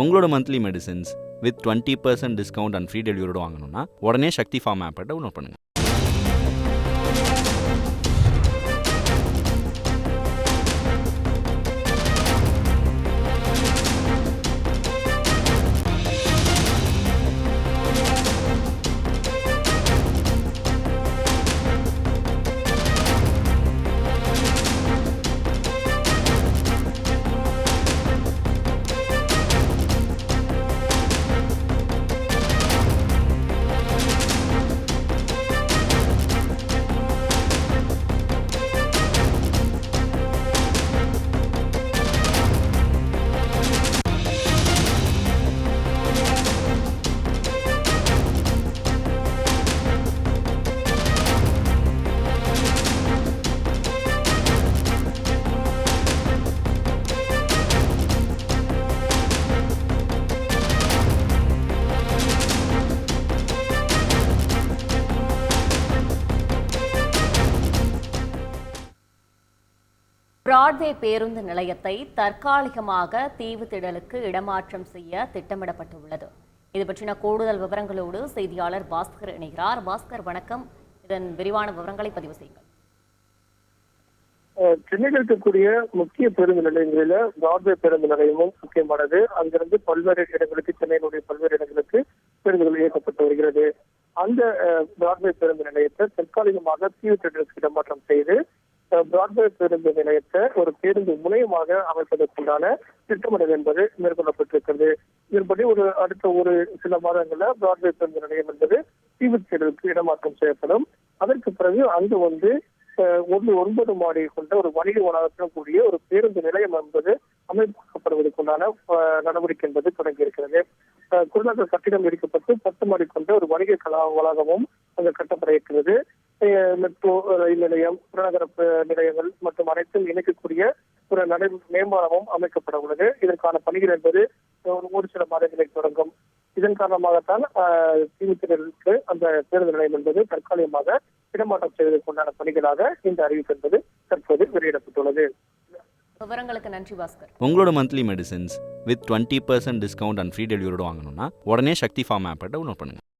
உங்களோட monthly medicines with 20% discount and free டெலிவரியோட வாங்கணும்னா உடனே சக்தி ஃபார்ம் ஆப்பை டவுன்லோட் பண்ணுங்கள். பிராட்வே பேருந்து நிலையத்தை தற்காலிகமாக தீவுத்திடலுக்கு இடமாற்றம் செய்ய திட்டமிடப்பட்டுள்ளது. இது பற்றின கூடுதல் விவரங்களோடு செய்தியாளர் பாஸ்கர் இணைகிறார். பாஸ்கர், வணக்கம். இதன் விரிவான விவரங்களை பதிவு செய்யுங்கள். சென்னையில் இருக்கக்கூடிய முக்கிய பேருந்து நிலையங்களில பிராட்வே பேருந்து நிலையமும் முக்கியமானது. அங்கிருந்து பல்வேறு இடங்களுக்கு, சென்னையினுடைய பல்வேறு இடங்களுக்கு பேருந்துகள் இயக்கப்பட்டு வருகிறது. அந்த பிராட்வே பேருந்து நிலையத்தை தற்காலிகமாக தீவுத்திடலுக்கு இடமாற்றம் செய்து பிராட்வே பேருந்து நிலையத்தை ஒரு பேருந்து முனையமாக அமைப்பதற்குண்டான திட்டமிடல் என்பது மேற்கொள்ளப்பட்டிருக்கிறது. இதன்படி அடுத்த சில மாதங்கள்ல பிராட்வே பேருந்து நிலையம் என்பது தீவுத்திடலுக்கு இடமாற்றம் செய்யப்படும். அதற்கு பிறகு அங்கு 9 மாடி கொண்ட ஒரு வணிக வளாகத்துடன் கூடிய ஒரு பேருந்து நிலையம் என்பது அமைக்கப்படுவதற்குண்டான நடவடிக்கை என்பது தொடங்கி இருக்கிறது. குறுநகர கட்டிடம் இடிக்கப்பட்டு 10 மாடி கொண்ட ஒரு வணிக வளாகமும் அங்கு கட்டப்பட இருக்கிறது. மெட்ரோ ரயில் நிலையம், புறநகர நிலையங்கள் மற்றும் அனைத்தும் இணைக்கக்கூடிய ஒரு மேம்பாலமும் அமைக்கப்பட உள்ளது. இதற்கான பணிகள் என்பது ஒரு சில மாதங்களில் தொடங்கும். இதன் காரணமாகத்தான் தீவுத்திடலுக்கு அந்த பேருந்து நிலையம் என்பது தற்காலிகமாக இடமாற்றம் செய்வதற்குண்டான பணிகளாக இந்த அறிவிப்பு என்பது தற்போது வெளியிடப்பட்டுள்ளது. விவரங்களுக்கு நன்றி பாஸ்கர். உங்களோட monthly medicines with 20% discount and free டெலிவரியோட வாங்கணும்னா உடனே சக்தி ஃபார்ம் ஆப்பை டவுன்லோட் பண்ணுங்கள்.